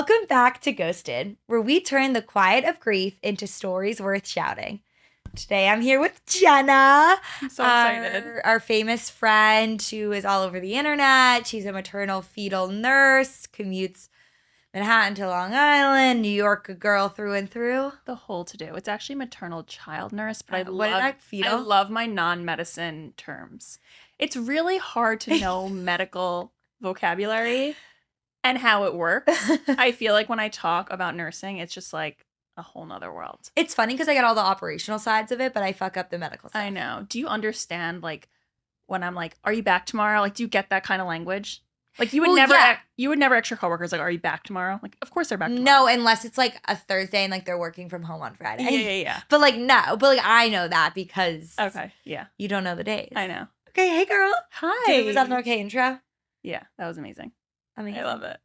Welcome back to Ghosted, where we turn the quiet of grief into stories worth shouting. Today I'm here with Jenna. I'm so excited. Our famous friend who is all over the internet. She's a maternal fetal nurse, commutes Manhattan to Long Island, New York girl through and through. The whole to do. It's actually maternal child nurse, but Fetal? I love my non-medicine terms. It's really hard to know medical vocabulary and how it works. I feel like when I talk about nursing, it's just like a whole nother world. It's funny because I get all the operational sides of it, but I fuck up the medical stuff. I know. Do you understand like when I'm like, "Are you back tomorrow?" Like, do you get that kind of language? Like you would you would never ask your coworkers like, "Are you back tomorrow?" Like, of course they're back tomorrow. No, unless it's like a Thursday and like they're working from home on Friday. Yeah. But like no, but like I know that because Okay, yeah. you don't know the days. I know. Okay, hey girl. Hi. Was that an okay intro? Yeah, that was amazing. Amazing. I love it.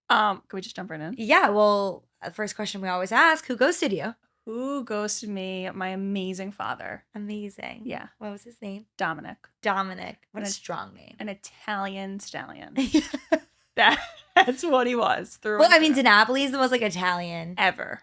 Can we just jump right in? Yeah, well, the first question we always ask, who ghosted you? Who ghosted me? My amazing father. Amazing. Yeah. What was his name? Dominic. What a strong name. An Italian stallion. That's what he was. Well, I mean, DeNapoli is the most like Italian. Ever.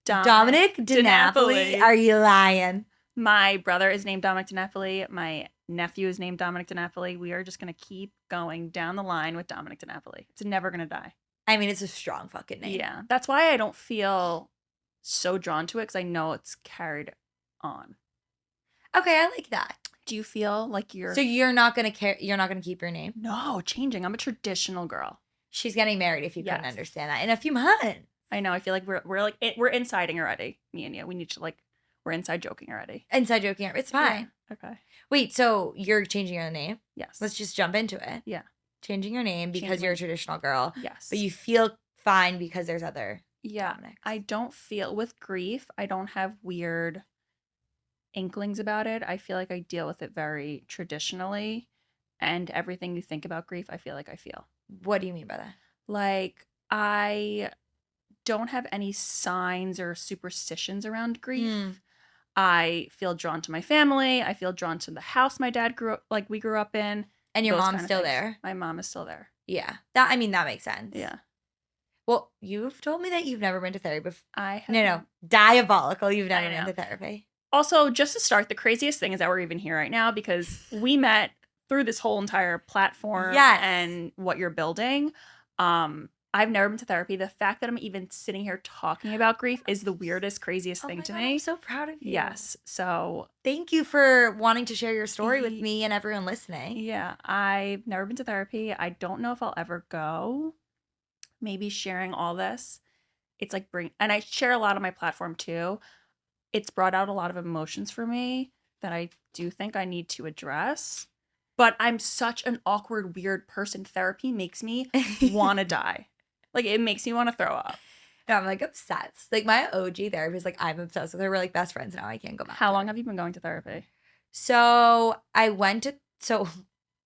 Dominic DeNapoli? Are you lying? My brother is named Dominic DeNapoli. My nephew is named Dominic DeNapoli. We are just going to keep going down the line with Dominic DeNapoli. It's never going to die. I mean, it's a strong fucking name. Yeah. That's why I don't feel so drawn to it because I know it's carried on. Okay, I like that. Do you feel like So you're not gonna you're not gonna keep your name? No, changing. I'm a traditional girl. She's getting married. If you couldn't understand that, in a few months. I know. I feel like we're insiding already. Me and you. We need to we're inside joking already. Inside joking. It's fine. Yeah. Okay. Wait. So you're changing your name? Yes. Let's just jump into it. Yeah. Changing your name because you're a traditional girl. Yes. But you feel fine because there's other. Yeah. Dominics. I don't feel with grief. I don't have weird inklings about it. I feel like I deal with it very traditionally, and everything you think about grief, I feel like I feel. What do you mean by that? Like I don't have any signs or superstitions around grief. I feel drawn to my family. I feel drawn to the house my dad we grew up in. And your mom's still there? My mom is still there. Yeah. That makes sense. Yeah. Well, you've told me that you've never been to therapy before. I have. No. Diabolical. You've never been to therapy. Also, just to start, the craziest thing is that we're even here right now because we met through this whole entire platform and what you're building. I've never been to therapy. The fact that I'm even sitting here talking about grief is the weirdest, craziest thing to me. I'm so proud of you. Yes. So thank you for wanting to share your story with me and everyone listening. Yeah. I've never been to therapy. I don't know if I'll ever go. Maybe sharing all this. It's like and I share a lot on my platform too. It's brought out a lot of emotions for me that I do think I need to address. But I'm such an awkward, weird person. Therapy makes me want to die. Like, it makes me want to throw up. No, I'm like obsessed. Like, my OG therapist, like, I'm obsessed with her. We're like best friends now. I can't go back. How long have you been going to therapy? So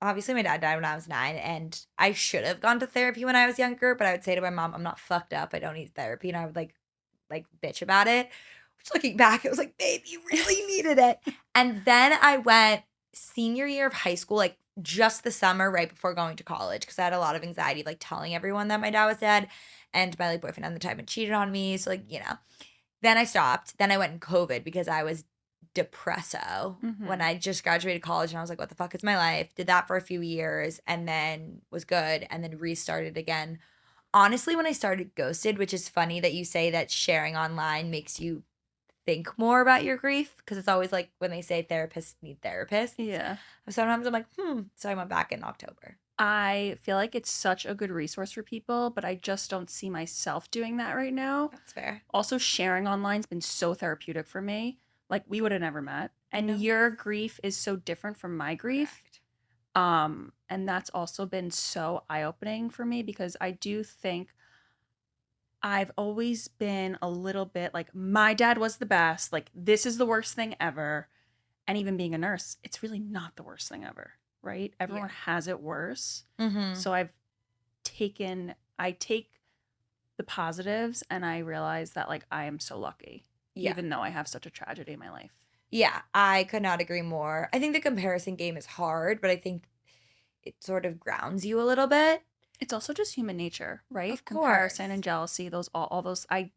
obviously my dad died when I was 9, and I should have gone to therapy when I was younger, but I would say to my mom, I'm not fucked up. I don't need therapy. And I would like bitch about it. Which, looking back, it was like, babe, you really needed it. And then I went senior year of high school, like just the summer right before going to college, because I had a lot of anxiety, like telling everyone that my dad was dead, and my like boyfriend at the time had cheated on me. So like, then I stopped. Then I went in COVID because I was depresso when I just graduated college, and I was like, what the fuck is my life? Did that for a few years and then was good and then restarted again. Honestly, when I started Ghosted, which is funny that you say that sharing online makes you think more about your grief, because it's always like when they say therapists need therapists. Yeah. Sometimes I'm like, So I went back in October. I feel like it's such a good resource for people, but I just don't see myself doing that right now. That's fair. Also, sharing online's been so therapeutic for me. Like, we would have never met. And your grief is so different from my grief. Correct. And that's also been so eye-opening for me, because I do think I've always been a little bit like, my dad was the best. Like, this is the worst thing ever. And even being a nurse, it's really not the worst thing ever, right? Everyone has it worse. So I take the positives, and I realize that, like, I am so lucky, even though I have such a tragedy in my life. Yeah, I could not agree more. I think the comparison game is hard, but I think it sort of grounds you a little bit. It's also just human nature, right? Of Comparison course. and jealousy, those all those I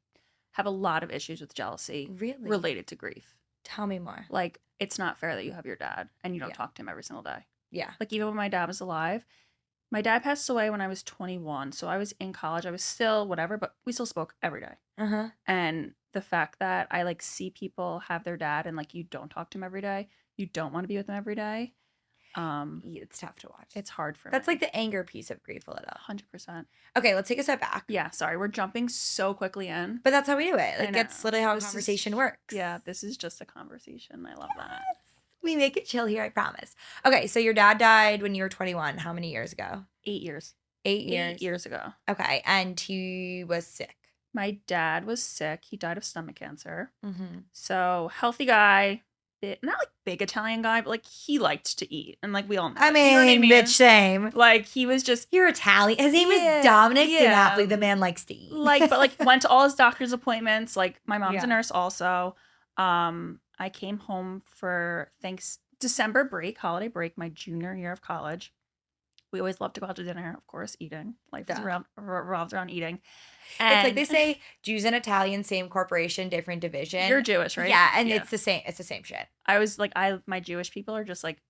have a lot of issues with jealousy Really? related to grief. Tell me more. Like, it's not fair that you have your dad and you don't Yeah. talk to him every single day. Yeah. Like, even when my dad was alive, my dad passed away when I was 21. So I was in college. I was still whatever, but we still spoke every day. Uh-huh. And the fact that I like see people have their dad and like you don't talk to him every day, you don't want to be with them every day. It's tough to watch. It's hard for That's me. like the anger piece of grief a little. 100%. Okay, let's take a step back. Yeah, sorry, we're jumping so quickly in. But that's how we do it. I Like, that's literally how a conversation works. Yeah, this is just a conversation. I love that. We make it chill here, I promise. Okay, so your dad died when you were 21. How many years ago? 8 years. 8 years. 8 years ago. Okay, and he was sick. My dad was sick. He died of stomach cancer. Mm-hmm. So healthy guy, not like big Italian guy, but like he liked to eat, and like we all know. I it. mean, You know what I mean? bitch, same. Like he was just You're Italian. His name Yeah, is Dominic yeah. DeNapoli. The man likes to eat. like, but like went to all his doctor's appointments. Like my mom's Yeah. a nurse also. I came home for December break, holiday break, my junior year of college. We always love to go out to dinner, of course, eating. Life is revolves around eating. And it's like they say, Jews and Italians, same corporation, different division. You're Jewish, right? Yeah, and it's the same. It's the same shit. I was like, my Jewish people are just like,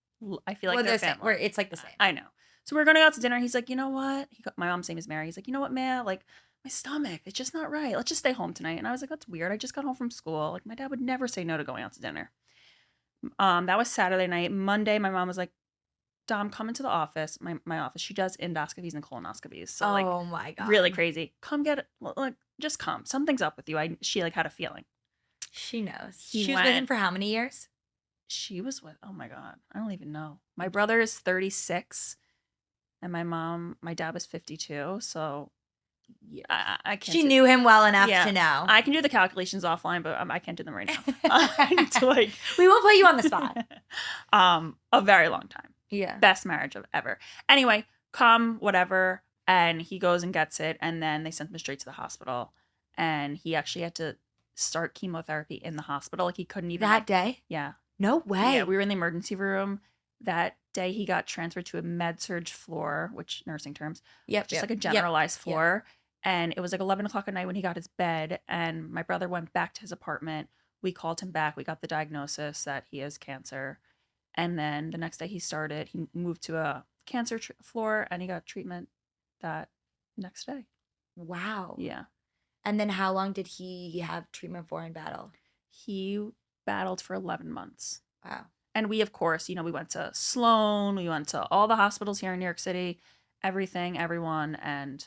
I feel like they're family. It's like the same. I know. So we're going to go out to dinner. He's like, you know what? My mom's name is Mary. He's like, you know what, man? Like, my stomach, it's just not right. Let's just stay home tonight. And I was like, that's weird. I just got home from school. Like, my dad would never say no to going out to dinner. That was Saturday night. Monday, my mom was like, Dom, come into the office, my office. She does endoscopies and colonoscopies. So, like, oh my God. really crazy. Come get it. Like, just come. Something's up with you. She, like, had a feeling. She knows. She was with him for how many years? She was with, oh my God, I don't even know. My brother is 36 and my dad was 52. So yeah, I can't. She knew him well enough to know. I can do the calculations offline, but I can't do them right now. I need to like. We won't put you on the spot. A very long time. Yeah. Best marriage of ever. Anyway, come, whatever. And he goes and gets it. And then they sent him straight to the hospital. And he actually had to start chemotherapy in the hospital. Like he couldn't even. That day? Yeah. No way. Yeah, we were in the emergency room. That day he got transferred to a med-surg floor, which nursing terms. Yep. Just like a generalized floor. And it was like 11 o'clock at night when he got his bed. And my brother went back to his apartment. We called him back. We got the diagnosis that he has cancer. And then the next day he moved to a cancer floor and he got treatment that next day. Wow. Yeah. And then how long did he have treatment for in battle? He battled for 11 months. Wow. And we, of course, we went to Sloan. We went to all the hospitals here in New York City, everything, everyone. And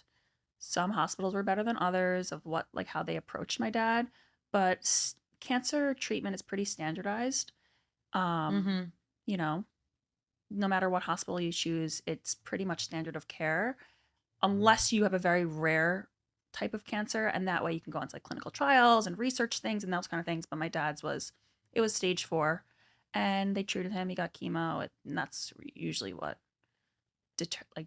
some hospitals were better than others of how they approached my dad. But cancer treatment is pretty standardized. No matter what hospital you choose, it's pretty much standard of care, unless you have a very rare type of cancer, and that way you can go into like clinical trials and research things and those kind of things. But my dad's it was stage 4, and they treated him. He got chemo, and that's usually what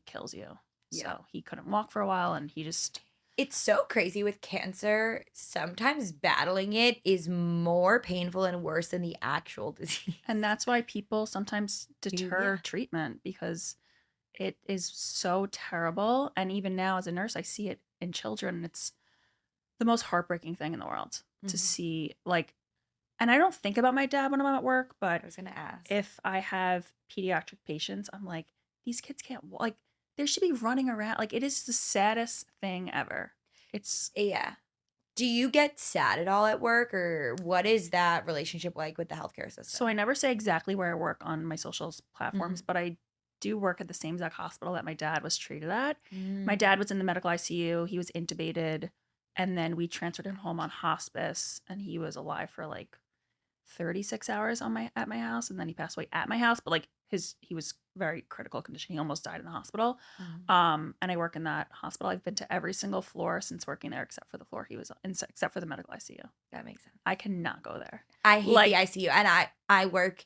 kills you. Yeah. So he couldn't walk for a while, and he just. It's so crazy with cancer. Sometimes battling it is more painful and worse than the actual disease. And that's why people sometimes deter treatment, because it is so terrible. And even now as a nurse, I see it in children. It's the most heartbreaking thing in the world to see, and I don't think about my dad when I'm at work, but I was going to ask. If I have pediatric patients, I'm like, these kids can't walk. They should be running around. It is the saddest thing ever. Yeah. Do you get sad at all at work, or what is that relationship like with the healthcare system? So I never say exactly where I work on my socials platforms, but I do work at the same exact hospital that my dad was treated at. My dad was in the medical ICU. He was intubated, and then we transferred him home on hospice, and he was alive for 36 hours at my house, and then he passed away at my house. But he was very critical condition. He almost died in the hospital. And I work in that hospital. I've been to every single floor since working there, except for the floor he was in, except for the medical ICU. That makes sense. I cannot go there. I hate the ICU, and I work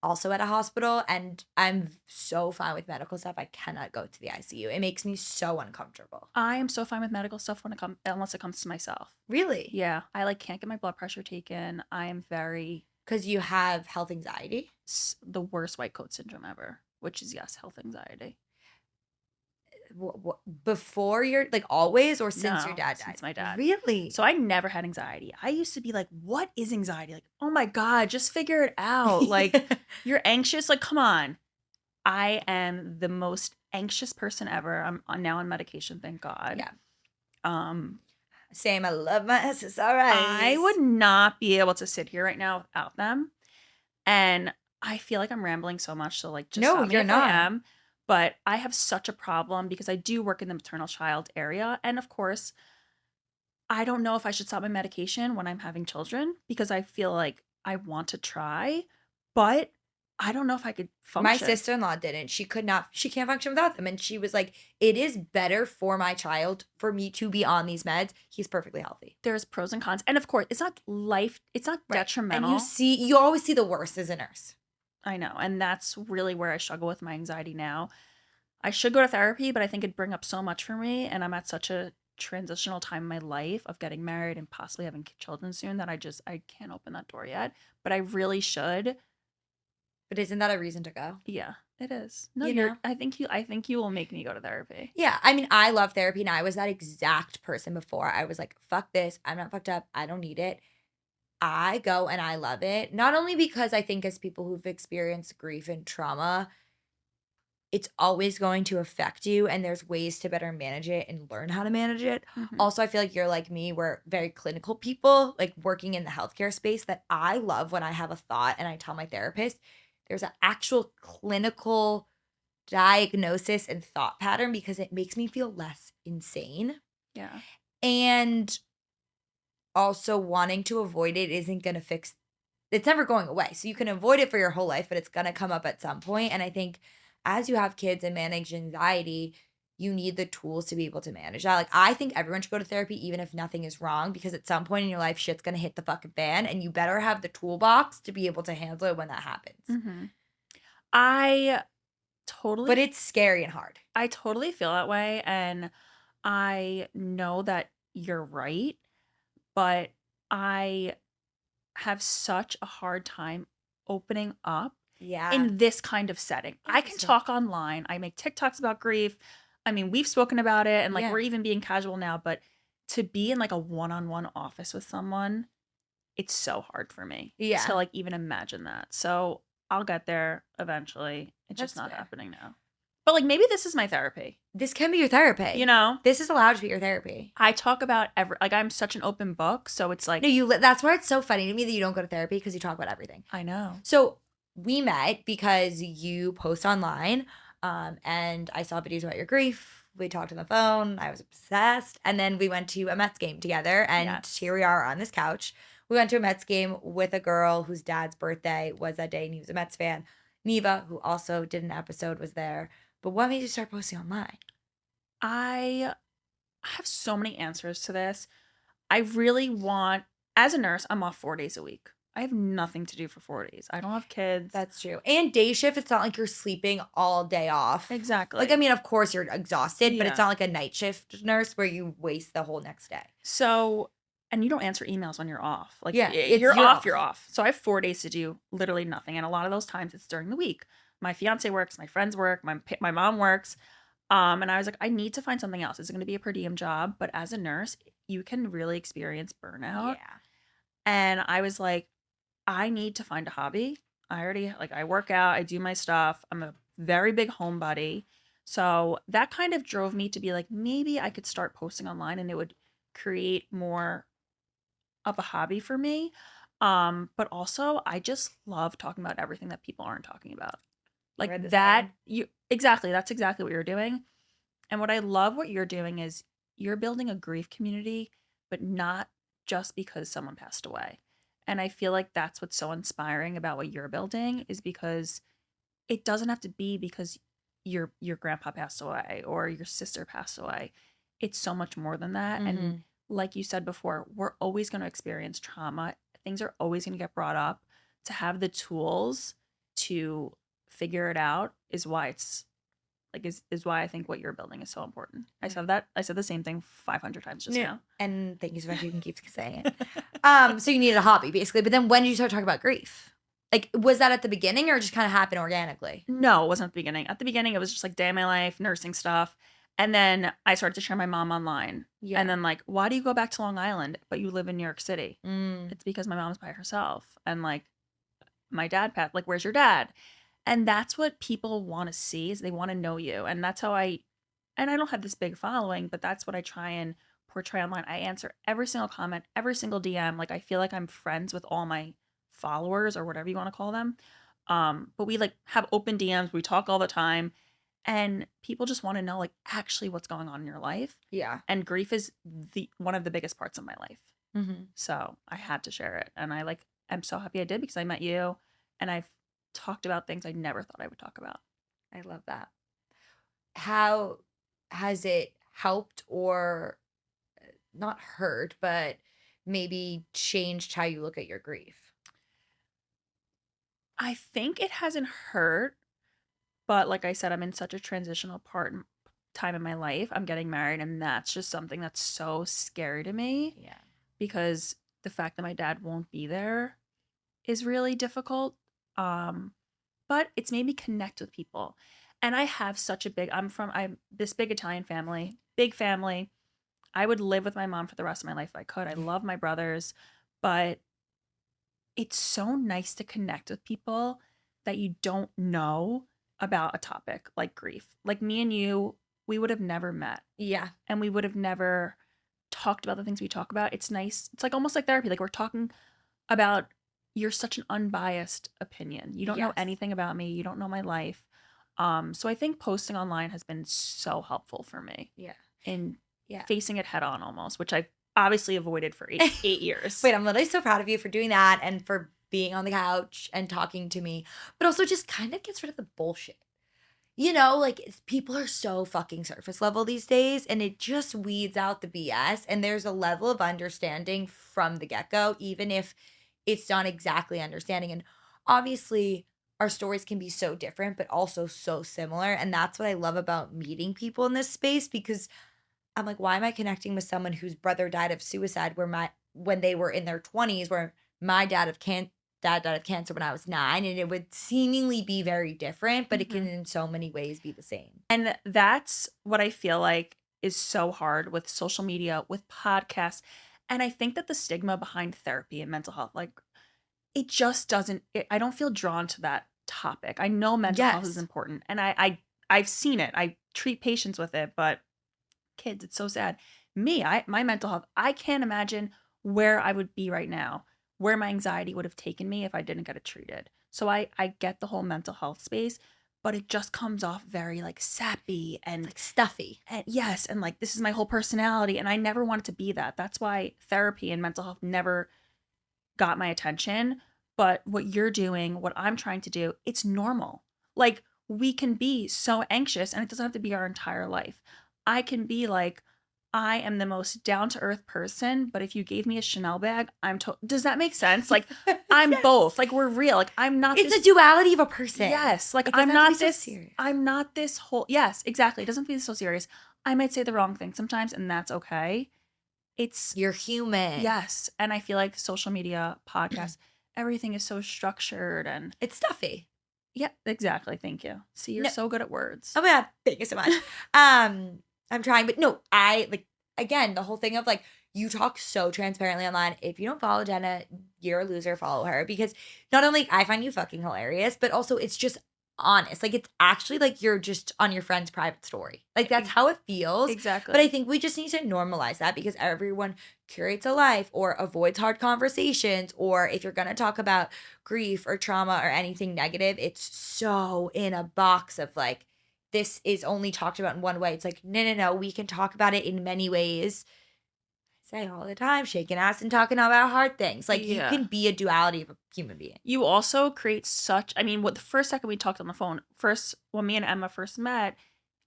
also at a hospital, and I'm so fine with medical stuff. I cannot go to the ICU. It makes me so uncomfortable. I am so fine with medical stuff unless it comes to myself. Really? Yeah. I can't get my blood pressure taken. I am very. Because you have health anxiety? The worst white coat syndrome ever, which is, yes, health anxiety. before your like always or since your No, dad died? since my dad. Really? So I never had anxiety. I used to be like, what is anxiety? Like, oh my God, just figure it out. Like, you're anxious. Like, come on. I am the most anxious person ever. I'm now on medication, thank God. Yeah. Um, Same. I love my SSRIs. I would not be able to sit here right now without them. And I feel like I'm rambling so much, so like just No, stop me you're if not. I am. But I have such a problem because I do work in the maternal child area. And of course, I don't know if I should stop my medication when I'm having children because I feel like I want to try, but I don't know if I could My function. sister-in-law didn't. She can't function without them. And she was like, it is better for my child for me to be on these meds. He's perfectly healthy. There's pros and cons. And of course, it's not detrimental. And you always see the worst as a nurse. I know. And that's really where I struggle with my anxiety now. I should go to therapy, but I think it'd bring up so much for me. And I'm at such a transitional time in my life of getting married and possibly having children soon that I can't open that door yet. But I really should. But isn't that a reason to go? Yeah, it is. No, You know? I think you will make me go to therapy. Yeah. I mean, I love therapy and I was that exact person before. I was like, fuck this. I'm not fucked up. I don't need it. I go and I love it. Not only because I think as people who've experienced grief and trauma, it's always going to affect you and there's ways to better manage it and learn how to manage it. Mhm. Also, I feel like you're like me, we're very clinical people, like working in the healthcare space that I love when I have a thought and I tell my therapist, there's an actual clinical diagnosis and thought pattern because it makes me feel less insane. Yeah. And also wanting to avoid it isn't going to fix it's never going away. So you can avoid it for your whole life, but it's going to come up at some point. And I think as you have kids and manage anxiety, you need the tools to be able to manage that. Like, I think everyone should go to therapy, even if nothing is wrong, because at some point in your life, shit's going to hit the fucking fan, and you better have the toolbox to be able to handle it when that happens. Mm-hmm. I totally. But it's scary and hard. I totally feel that way, and I know that you're right, but I have such a hard time opening up Yeah. in this kind of setting. I can talk online. I make TikToks about grief. I mean, we've spoken about it and like we're even being casual now, but to be in like a one-on-one office with someone, it's so hard for me to like even imagine that. So I'll get there eventually. It's just not happening now. But like maybe this is my therapy. This can be your therapy. You know? This is allowed to be your therapy. I talk about like I'm such an open book, so it's like No, that's why it's so funny to me that you don't go to therapy because you talk about everything. I know. So we met because you post online, and I saw videos about your grief. We talked on the phone. I was obsessed. And then we went to a Mets game together, and here we are on this couch. We went to a Mets game with a girl whose dad's birthday was that day, and he was a Mets fan. Neva, who also did an episode, was there. But what made you start posting online? I have so many answers to this. I really want, as a nurse, I'm off 4 days a week. I have nothing to do for 4 days. I don't have kids. That's true. And day shift, it's not like you're sleeping all day off. Exactly. Like, I mean, of course you're exhausted, but it's not like a night shift nurse where you waste the whole next day. So, and you don't answer emails when you're off. Like, you're off. So I have 4 days to do literally nothing. And a lot of those times it's during the week. My fiance works, my friends work, my mom works. And I was like, I need to find something else. It's going to be a per diem job. But as a nurse, you can really experience burnout. Yeah. And I was like, I need to find a hobby. I work out, I do my stuff. I'm a very big homebody. So that kind of drove me to be like, maybe I could start posting online and it would create more of a hobby for me. But also I just love talking about everything that people aren't talking about. Like that, that's exactly what you're doing. And what I love what you're doing is you're building a grief community, but not just because someone passed away. And I feel like that's what's so inspiring about what you're building is because it doesn't have to be because your grandpa passed away or your sister passed away. It's so much more than that. Mm-hmm. And like you said before, we're always going to experience trauma. Things are always going to get brought up. To have the tools to figure it out is why it's like is why I think what you're building is so important. I said the same thing 500 times just now. And thank you so much. You can keep saying it. So you needed a hobby basically, but then when did you start talking about grief? Like, was that at the beginning or just kind of happened organically? No, it wasn't at the beginning. At the beginning, it was just like day of my life, nursing stuff. And then I started to share my mom online. Yeah. And then like, why do you go back to Long Island, but you live in New York City? Mm. It's because my mom's by herself. And like my dad passed, like, where's your dad? And that's what people want to see is they want to know you. And that's how and I don't have this big following, but that's what I try and portray online. I answer every single comment, every single DM. Like I feel like I'm friends with all my followers or whatever you want to call them. But we like have open DMs. We talk all the time. And people just want to know like actually what's going on in your life. Yeah. And grief is the one of the biggest parts of my life. Mm-hmm. So I had to share it. And I'm so happy I did because I met you and I've talked about things I never thought I would talk about. I love that. How has it helped or not hurt, but maybe changed how you look at your grief? I think it hasn't hurt, but like I said, I'm in such a transitional time in my life. I'm getting married, and that's just something that's so scary to me. Yeah. Because the fact that my dad won't be there is really difficult. But it's made me connect with people. And I have such a I'm this big Italian family, big family. I would live with my mom for the rest of my life if I could. I love my brothers, but it's so nice to connect with people that you don't know about a topic like grief. Like me and you, we would have never met. Yeah. And we would have never talked about the things we talk about. It's nice. It's like almost like therapy. Like we're talking about you're such an unbiased opinion. You don't know anything about me. You don't know my life. So I think posting online has been so helpful for me. Yeah. In facing it head on almost, which I've obviously avoided for 8 years. Wait, I'm literally so proud of you for doing that and for being on the couch and talking to me, but also just kind of gets rid of the bullshit. You know, like people are so fucking surface level these days and it just weeds out the BS. And there's a level of understanding from the get go, even if it's not exactly understanding. And obviously, our stories can be so different, but also so similar. And that's what I love about meeting people in this space because I'm like, why am I connecting with someone whose brother died of suicide when they were in their 20s, where my dad died of cancer when I was 9, and it would seemingly be very different, but it can in so many ways be the same. And that's what I feel like is so hard with social media, with podcasts. And I think that the stigma behind therapy and mental health, like it just I don't feel drawn to that topic. I know mental health is important and I've seen it. I treat patients with it, but kids, it's so sad. My mental health, I can't imagine where I would be right now, where my anxiety would have taken me if I didn't get it treated. So I get the whole mental health space, but it just comes off very like sappy and like stuffy. And yes, and like this is my whole personality and I never wanted to be that. That's why therapy and mental health never got my attention. But what you're doing, what I'm trying to do, it's normal. Like we can be so anxious and it doesn't have to be our entire life. I can be like, I am the most down-to-earth person, but if you gave me a Chanel bag, does that make sense? Like, I'm both. Like, we're real. Like, I'm not It's a duality of a person. Yes. Like, I'm not this whole... Yes, exactly. It doesn't feel so serious. I might say the wrong thing sometimes, and that's okay. You're human. Yes. And I feel like social media, podcasts, everything is so structured and... It's stuffy. Yeah, exactly. Thank you. See, you're so good at words. Oh my God. Thank you so much. I'm trying, but no, again, the whole thing of like, you talk so transparently online. If you don't follow Jenna, you're a loser, follow her, because not only I find you fucking hilarious, but also it's just honest. Like it's actually like you're just on your friend's private story. Like that's how it feels. Exactly. But I think we just need to normalize that because everyone curates a life or avoids hard conversations, or if you're going to talk about grief or trauma or anything negative, it's so in a box of like, this is only talked about in one way. It's like, no, we can talk about it in many ways. I say all the time, shaking ass and talking about hard things. Like you can be a duality of a human being. You also create the first second we talked on the phone, when me and Emma first met,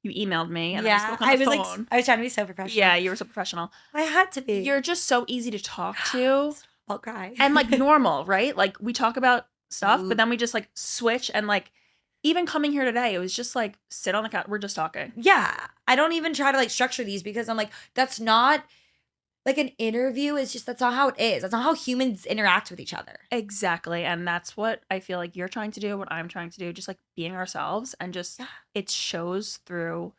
you emailed me and I spoke on the phone. I was trying to be so professional. Yeah, you were so professional. I had to be. You're just so easy to talk to. I'll cry. And like normal, right? Like we talk about stuff, but then we just like switch and like even coming here today, it was just like sit on the couch. We're just talking. Yeah. I don't even try to like structure these because I'm like, that's not like an interview. That's not how it is. That's not how humans interact with each other. Exactly. And that's what I feel like you're trying to do, what I'm trying to do, just like being ourselves and just it shows through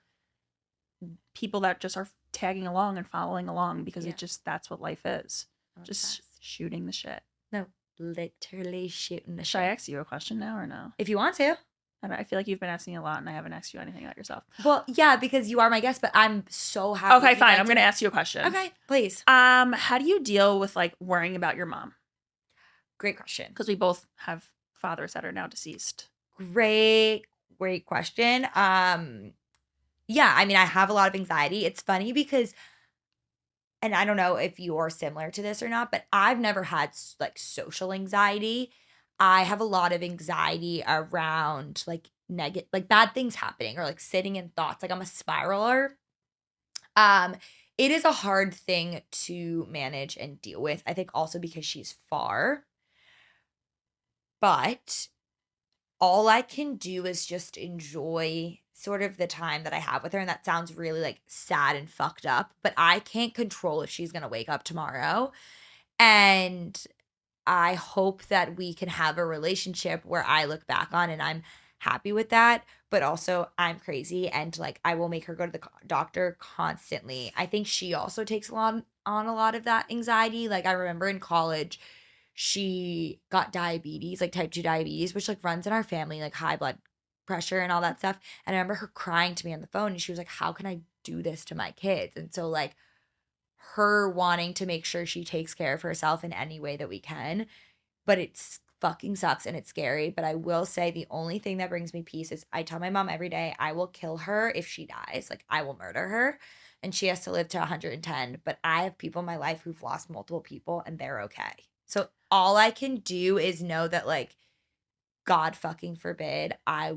people that just are tagging along and following along because Yeah. that's what life is. I'm Just obsessed. shooting the shit. No, literally shooting the Should I shit. ask you a question now or no? If you want to. I feel like you've been asking a lot and I haven't asked you anything about yourself. Well, yeah, because you are my guest, but I'm so happy. Okay, fine. I'm going to ask you a question. Okay, please. How do you deal with like worrying about your mom? Great question. Because we both have fathers that are now deceased. Great question. Yeah, I mean, I have a lot of anxiety. It's funny because, and I don't know if you're similar to this or not, but I've never had like social anxiety. I have a lot of anxiety around like negative, like bad things happening or like sitting in thoughts. Like I'm a spiraler. It is a hard thing to manage and deal with. I think also because she's far. But all I can do is just enjoy sort of the time that I have with her. And that sounds really like sad and fucked up, but I can't control if she's going to wake up tomorrow. And I hope that we can have a relationship where I look back on and I'm happy with that. But also, I'm crazy and like I will make her go to the doctor constantly. I think she also takes on a lot of that anxiety. Like, I remember in college, she got diabetes, like type 2 diabetes, which like runs in our family, like high blood pressure and all that stuff. And I remember her crying to me on the phone and she was like, how can I do this to my kids? And so, like, her wanting to make sure she takes care of herself in any way that we can. But it's fucking sucks and it's scary. But I will say the only thing that brings me peace is I tell my mom every day, I will kill her if she dies. Like, I will murder her. And she has to live to 110. But I have people in my life who've lost multiple people and they're okay. So all I can do is know that, like, God fucking forbid, I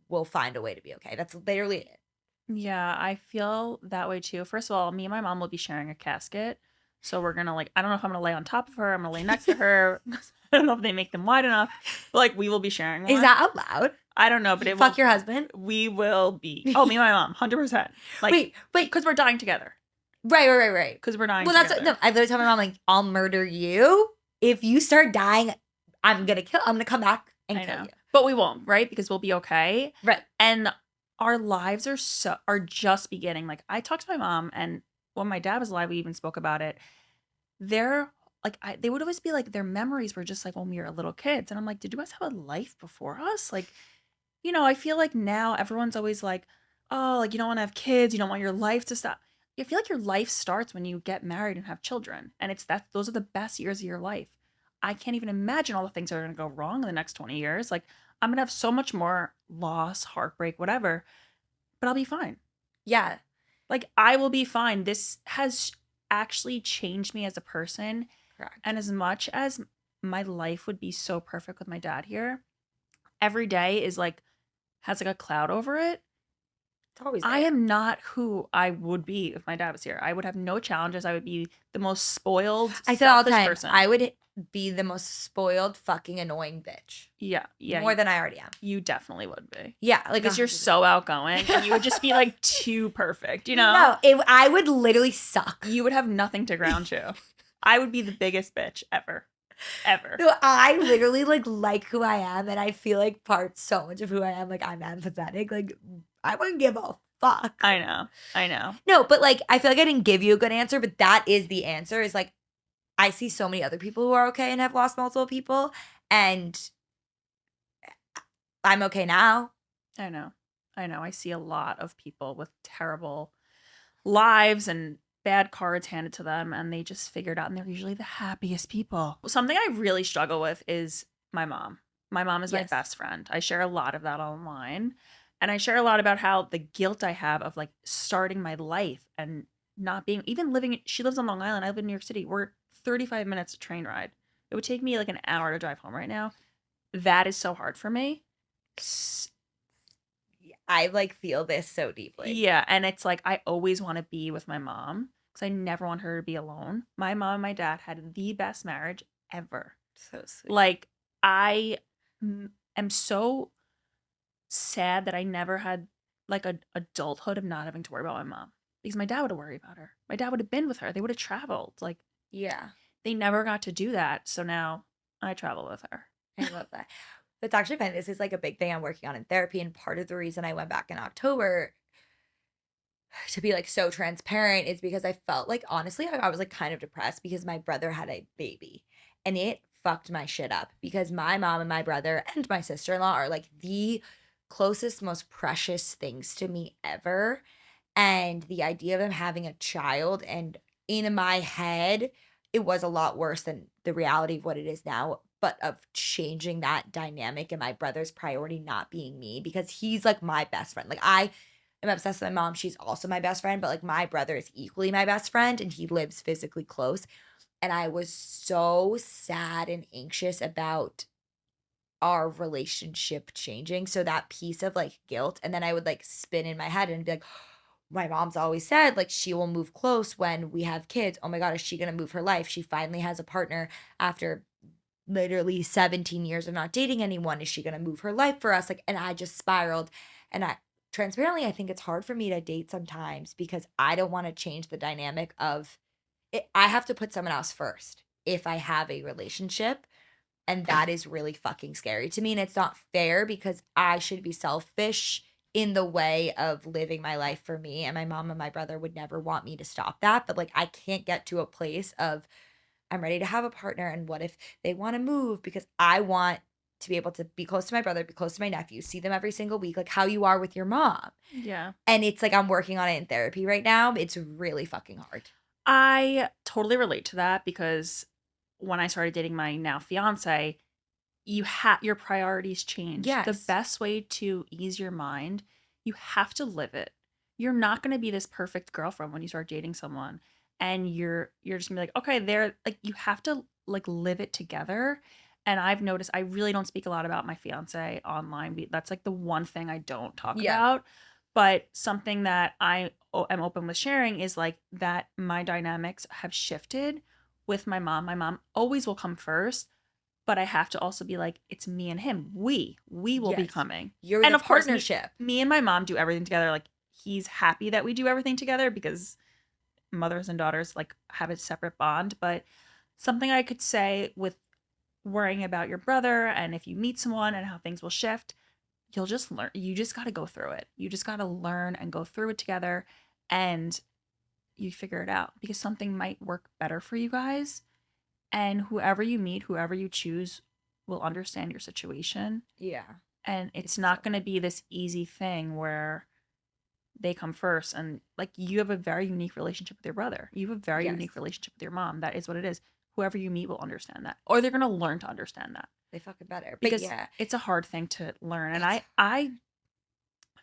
will find a way to be okay. That's literally it. Yeah, I feel that way too. First of all, me and my mom will be sharing a casket. So we're going to like, I don't know if I'm going to lay on top of her. I'm going to lay next to her. I don't know if they make them wide enough. But like, we will be sharing one. Is that allowed? I don't know, but it Fuck will, your husband? we will be. Oh, me and my mom, 100%. Like, wait. Because we're dying together. Right. Because we're dying well, together. No, I literally tell my mom, like, I'll murder you. If you start dying, I'm going to come back and kill you. But we won't, right? Because we'll be okay. Right. And our lives are just beginning. Like, I talked to my mom, and when my dad was alive, we even spoke about it. They're like, they would always be like, their memories were just like when we were little kids. And I'm like, did you guys have a life before us? Like, you know, I feel like now everyone's always like, oh, like, you don't want to have kids. You don't want your life to stop. I feel like your life starts when you get married and have children. And those are the best years of your life. I can't even imagine all the things that are going to go wrong in the next 20 years. Like, I'm going to have so much more loss, heartbreak, whatever, but I'll be fine. Yeah. Like, I will be fine. This has actually changed me as a person. Correct. And as much as my life would be so perfect with my dad here, every day is like, has like a cloud over it. It's always there. I am not who I would be if my dad was here. I would have no challenges. I would be the most spoiled, I said all the time, person. I would be the most spoiled, fucking annoying bitch. Yeah. More than I already am. You definitely would be. Yeah. Like, because you're so outgoing and you would just be like too perfect, you know? No, I would literally suck. You would have nothing to ground you. I would be the biggest bitch ever. No, I literally like who I am, and I feel like so much of who I am, like, I'm empathetic. Like, I wouldn't give a fuck. I know. No, but like, I feel like I didn't give you a good answer, but that is the answer. Is like, I see so many other people who are okay and have lost multiple people, and I'm okay now. I know. I see a lot of people with terrible lives and bad cards handed to them, and they just figured out, and they're usually the happiest people. Something I really struggle with is my mom. My mom is my best friend. I share a lot of that online, and I share a lot about how the guilt I have of like starting my life and not being, even living, she lives on Long Island, I live in New York City. We're 35 minutes train ride. It would take me like an hour to drive home right now. That is so hard for me. I like feel this so deeply. Yeah, and it's like I always want to be with my mom because I never want her to be alone. My mom and my dad had the best marriage ever. So sweet. Like, I am so sad that I never had like an adulthood of not having to worry about my mom, because my dad would have worried about her. My dad would have been with her. They would have traveled. Like, yeah, they never got to do that. So now I travel with her. I love that. It's actually funny. This is like a big thing I'm working on in therapy. And part of the reason I went back in October, to be like so transparent is because I felt like honestly I was like kind of depressed because my brother had a baby and it fucked my shit up because my mom and my brother and my sister-in-law are like the closest, most precious things to me ever. And the idea of them having a child, and in my head, it was a lot worse than the reality of what it is now, but of changing that dynamic and my brother's priority not being me because he's like my best friend. Like I am obsessed with my mom. She's also my best friend, but like my brother is equally my best friend and he lives physically close. And I was so sad and anxious about our relationship changing. So that piece of like guilt, and then I would like spin in my head and be like, my mom's always said like she will move close when we have kids. Oh my God, is she gonna move her life? She finally has a partner after literally 17 years of not dating anyone. Is she gonna move her life for us? Like, and I just spiraled. And I transparently, I think it's hard for me to date sometimes because I don't want to change the dynamic of it. I have to put someone else first if I have a relationship. And that is really fucking scary to me. And it's not fair because I should be selfish in the way of living my life for me. And my mom and my brother would never want me to stop that. But like, I can't get to a place of I'm ready to have a partner. And what if they want to move? Because I want to be able to be close to my brother, be close to my nephew, see them every single week, like how you are with your mom. Yeah. And it's like I'm working on it in therapy right now. It's really fucking hard. I totally relate to that because when I started dating my now fiance, your priorities change. The Yes. best way to ease your mind, you have to live it. You're not going to be this perfect girlfriend when you start dating someone, and you're just going to be like, okay, they're like you have to like live it together. And I've noticed I really don't speak a lot about my fiance online. That's like the one thing I don't talk Yeah. about. But something that am open with sharing is like that my dynamics have shifted with my mom. My mom always will come first, but I have to also be like, it's me and him. We will be Yes. coming. You're And the of course, partnership. me and my mom do everything together. Like he's happy that we do everything together because mothers and daughters like have a separate bond. But something I could say with worrying about your brother and if you meet someone and how things will shift, you'll just learn. You just got to go through it. You just got to learn and go through it together, and you figure it out because something might work better for you guys. And whoever you meet, whoever you choose, will understand your situation. Yeah. And it's not going to be this easy thing where they come first. And like you have a very unique relationship with your brother. You have a very Yes. unique relationship with your mom. That is what it is. Whoever you meet will understand that, or they're going to learn to understand that. They fucking better. But Because yeah. it's a hard thing to learn. And I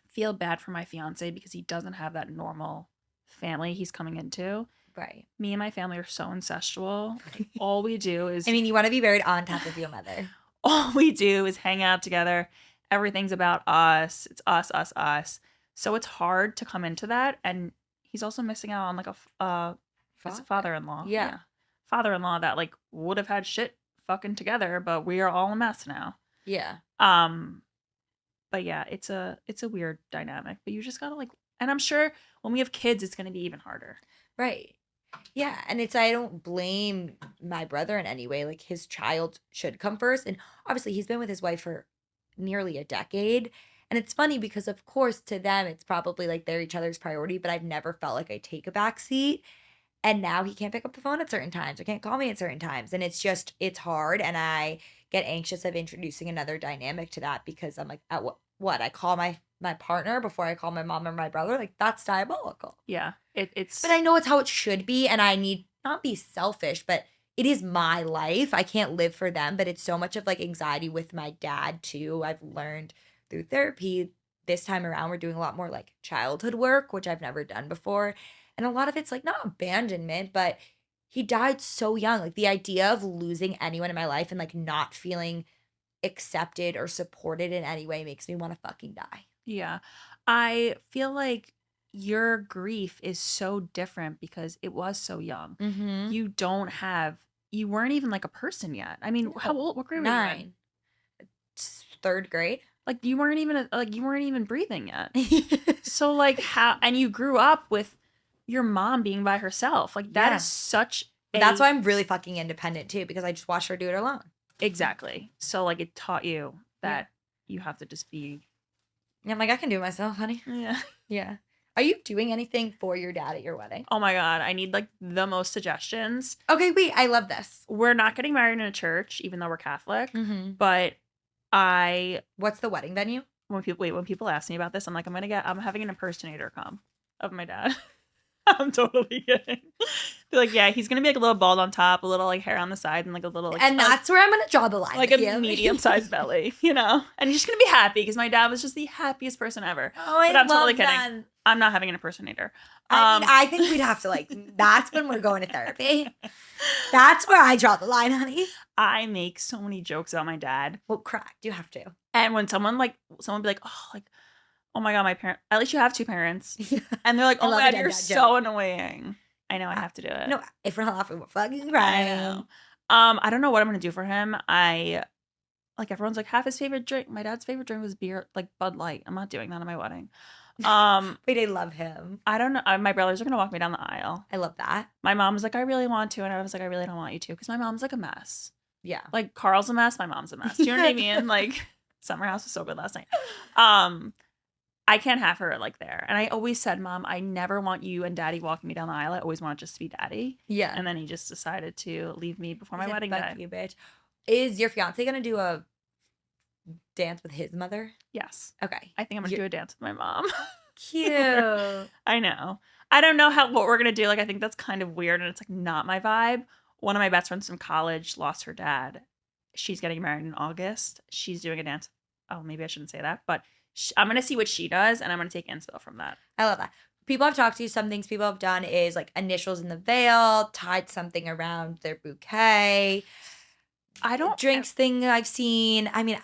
feel bad for my fiance because he doesn't have that normal family he's coming into. Right. Me and my family are so incestual. All we do is I mean, you want to be buried on top of your mother. all we do is hang out together. Everything's about us. It's us, us, us. So it's hard to come into that. And he's also missing out on like it's a father-in-law. Yeah. Father-in-law that like would have had shit fucking together, but we are all a mess now. Yeah. But yeah, it's a weird dynamic. But you just gotta like, and I'm sure when we have kids, it's gonna be even harder. Right. Yeah. And I don't blame my brother in any way. Like his child should come first. And obviously he's been with his wife for nearly a decade. And it's funny because of course to them it's probably like they're each other's priority, but I've never felt like I take a back seat. And now he can't pick up the phone at certain times or can't call me at certain times. And it's hard. And I get anxious of introducing another dynamic to that because I'm like, at what? I call my partner before I call my mom or my brother? Like, that's diabolical. Yeah. It's But I know it's how it should be. And I need not be selfish, but it is my life. I can't live for them. But it's so much of like anxiety with my dad too. I've learned through therapy this time around, we're doing a lot more like childhood work, which I've never done before. And a lot of it's like not abandonment, but he died so young. Like the idea of losing anyone in my life and like not feeling accepted or supported in any way makes me want to fucking die. Yeah. I feel like your grief is so different because it was so young. Mm-hmm. You weren't even like a person yet. I mean, how old? What grade were you in? 9. Third grade. Like you weren't even breathing yet. So like and you grew up with your mom being by herself. Like that is such That's why I'm really fucking independent too, because I just watched her do it alone. Exactly. So like it taught you that you have to just be. Yeah, I'm like, I can do it myself, honey. Yeah. Yeah. Are you doing anything for your dad at your wedding? Oh my God. I need like the most suggestions. Okay, wait. I love this. We're not getting married in a church, even though we're Catholic. Mm-hmm. But What's the wedding venue? when people ask me about this, I'm like, I'm having an impersonator come of my dad. I'm totally kidding. They're like, yeah, he's gonna be like a little bald on top, a little like hair on the side, and like a little like, and that's where I'm gonna draw the line. like a medium-sized belly, you know. And he's just gonna be happy because my dad was just the happiest person ever. Oh, but I'm love totally that. kidding. I'm not having an impersonator. I mean, I think we'd have to like. That's when we're going to therapy. That's where I draw the line, honey. I make so many jokes about my dad. Well, correct. You have to. And when someone be like, oh my God, my parent. At least you have two parents. And they're like, oh my God, you're so annoying. I know I have to do it. No, if we're not laughing, we're fucking I crying. know. I don't know what I'm gonna do for him. Everyone's like, half his favorite drink. My dad's favorite drink was beer, like Bud Light. I'm not doing that at my wedding. Wait, I love him. I don't know. My brothers are gonna walk me down the aisle. I love that. My mom was like, I really want to, and I was like, I really don't want you to, because my mom's like a mess. Yeah. Like Carl's a mess. My mom's a mess. Do you know what I mean? Like Summer House was so good last night. I can't have her like there. And I always said, Mom, I never want you and Daddy walking me down the aisle. I always want it just to be Daddy. Yeah. And then he just decided to leave me before my wedding day. You, bitch. Is your fiance gonna do a dance with his mother? Yes. Okay. I think I'm gonna do a dance with my mom. Cute. I know. I don't know what we're gonna do. Like, I think that's kind of weird, and it's like not my vibe. One of my best friends from college lost her dad. She's getting married in August. She's doing a dance. Oh, maybe I shouldn't say that, but I'm going to see what she does, and I'm going to take inspo from that. I love that. People I've talked to, some things people have done is like initials in the veil, tied something around their bouquet. Drinks thing I've seen. I mean,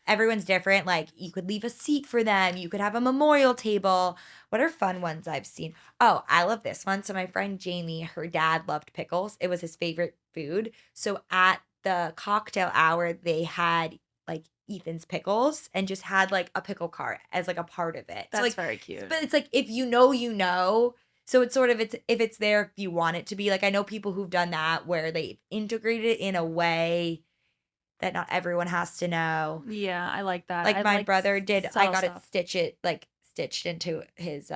everyone's different. Like, you could leave a seat for them. You could have a memorial table. What are fun ones I've seen? Oh, I love this one. So my friend Jamie, her dad loved pickles. It was his favorite food. So at the cocktail hour, they had like Ethan's pickles and just had like a pickle cart as like a part of it. That's so, like, very cute. But it's like, if you know, you know. So it's sort of, if it's there, if you want it to be. Like, I know people who've done that where they integrate it in a way that not everyone has to know. Yeah, I like that. Like my brother did. I got stuff. it stitched into his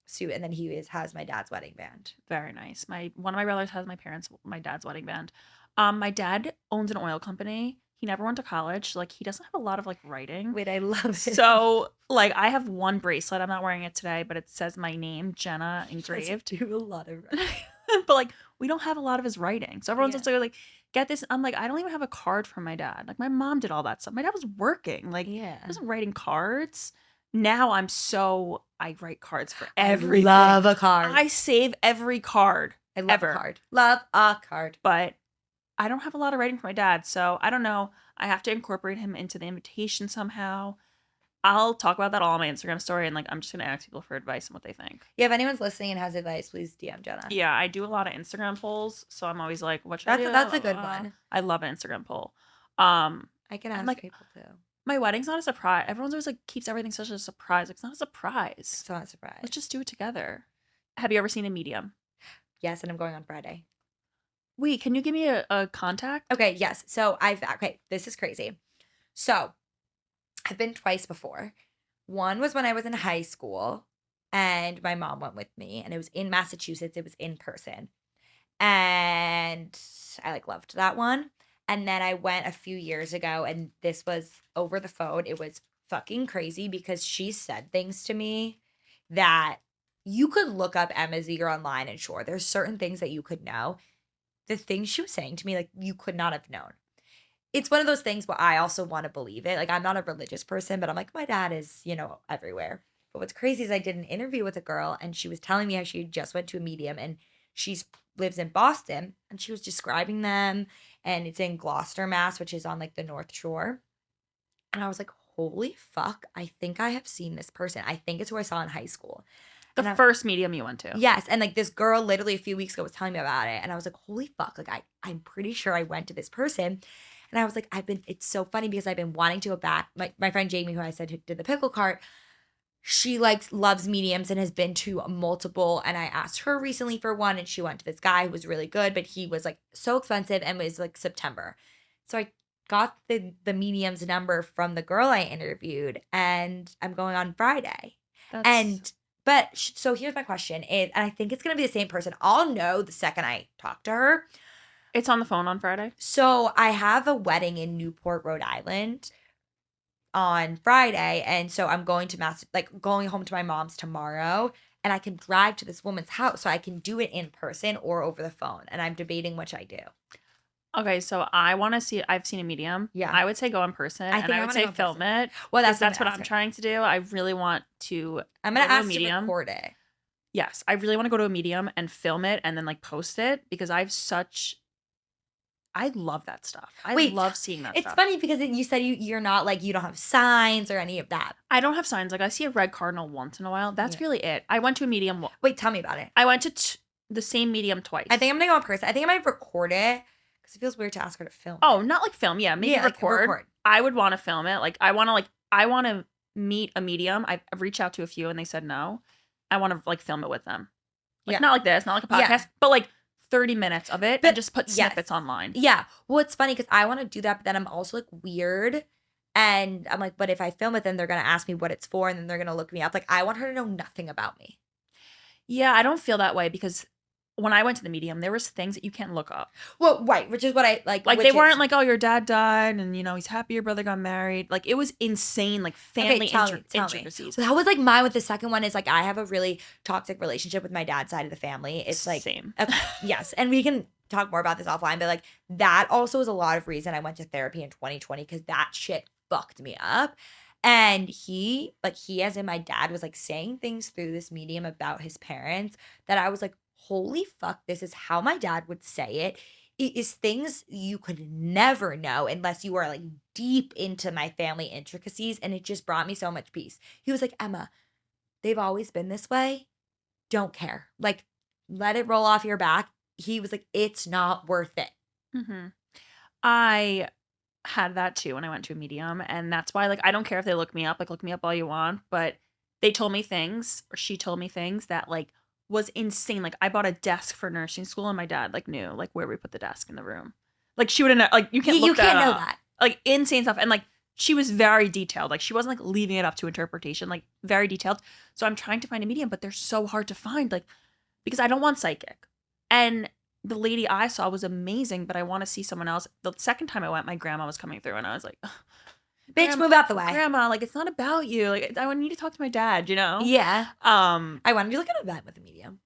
suit, and then he has my dad's wedding band. Very nice. One of my brothers has my dad's wedding band. My dad owns an oil company. He never went to college. Like, he doesn't have a lot of like writing. Wait, I love it. So like, I have one bracelet. I'm not wearing it today, but it says my name, Jenna, engraved. Do a lot of writing. But like, we don't have a lot of his writing. So everyone's just like, get this. I'm like, I don't even have a card from my dad. Like, my mom did all that stuff. My dad was working. Like, he wasn't writing cards. Now I write cards for everything. I love a card. I save every card. I love a card. Love a card. But I don't have a lot of writing for my dad, so I don't know. I have to incorporate him into the invitation somehow. I'll talk about that all on my Instagram story, and like, I'm just gonna ask people for advice on what they think. Yeah, if anyone's listening and has advice, please DM Jenna. Yeah, I do a lot of Instagram polls, so I'm always like, what should I do? That's a good one. I love an Instagram poll. I can ask people too. My wedding's not a surprise. Everyone's always like, keeps everything such a surprise. Like, it's not a surprise. It's not a surprise. Let's just do it together. Have you ever seen a medium? Yes, and I'm going on Friday. Wait, can you give me a contact? Okay, yes. So this is crazy. So I've been twice before. One was when I was in high school and my mom went with me, and it was in Massachusetts. It was in person. And I like loved that one. And then I went a few years ago, and this was over the phone. It was fucking crazy because she said things to me that you could look up Emma Ziegler online, and sure, there's certain things that you could know. The things she was saying to me, like, you could not have known. It's one of those things where I also want to believe it. Like, I'm not a religious person, but I'm like, my dad is, everywhere. But what's crazy is I did an interview with a girl, and she was telling me how she just went to a medium, and she lives in Boston, and she was describing them, and it's in Gloucester, Mass, which is on like the North Shore. And I was like, holy fuck, I think I have seen this person. I think it's who I saw in high school. The first medium you went to. Yes. And like, this girl literally a few weeks ago was telling me about it. And I was like, holy fuck. Like, I'm pretty sure I went to this person. And I was like, it's so funny because I've been wanting to go back. My friend Jamie, who I said who did the pickle cart, she loves mediums and has been to multiple. And I asked her recently for one, and she went to this guy who was really good, but he was like so expensive and was like September. So I got the medium's number from the girl I interviewed, and I'm going on Friday. But so here's my question is, and I think it's going to be the same person. I'll know the second I talk to her. It's on the phone on Friday. So I have a wedding in Newport, Rhode Island on Friday. And so I'm going to going home to my mom's tomorrow. And I can drive to this woman's house. So I can do it in person or over the phone. And I'm debating which I do. Okay, so I want to see. I've seen a medium. Yeah. I would say go in person, and I would say film it. Well, that's what I'm trying to do. I really want to. I'm gonna ask to record it. Yes, I really want to go to a medium and film it, and then like post it because I love that stuff. I love seeing that stuff. It's funny because you said you're not like, you don't have signs or any of that. I don't have signs. Like I see a red cardinal once in a while. That's really it. I went to a medium. Wait, tell me about it. I went to the same medium twice. I think I'm gonna go in person. I think I might record it. It feels weird to ask her to film. Oh, not like film. Yeah, maybe record. Like, I would want to film it. Like I want to meet a medium. I've reached out to a few and they said no. I want to like film it with them. Like not like this, not like a podcast, but like 30 minutes of it and just put snippets online. Yeah. Well, it's funny because I want to do that, but then I'm also like weird. And I'm like, but if I film it, then they're going to ask me what it's for and then they're going to look me up. Like I want her to know nothing about me. Yeah, I don't feel that way because when I went to the medium, there was things that you can't look up. Well, right, which is what I like. Like they weren't like, oh, your dad died, and he's happy your brother got married. Like it was insane, like family intricacies. So that was like mine with the second one. Is like I have a really toxic relationship with my dad's side of the family. It's like same. Okay, yes, and we can talk more about this offline. But like that also is a lot of reason I went to therapy in 2020 because that shit fucked me up. And he as in my dad was like saying things through this medium about his parents that I was like, holy fuck, this is how my dad would say it. It is things you could never know unless you are like deep into my family intricacies. And it just brought me so much peace. He was like, Emma, they've always been this way. Don't care. Like, let it roll off your back. He was like, it's not worth it. Mm-hmm. I had that too when I went to a medium. And that's why, like, I don't care if they look me up. Like, look me up all you want. But they told me things, or she told me things that, like, was insane. Like I bought a desk for nursing school and my dad like knew like where we put the desk in the room. Like she would have like you can't know that. Like insane stuff. And like she was very detailed. Like she wasn't like leaving it up to interpretation, like very detailed. So I'm trying to find a medium, but they're so hard to find, like because I don't want psychic. And the lady I saw was amazing, but I want to see someone else. The second time I went, my grandma was coming through and I was like, bitch, move out the way. Grandma, like, it's not about you. Like, I need to talk to my dad, Yeah. I wanted to look at an event with a medium.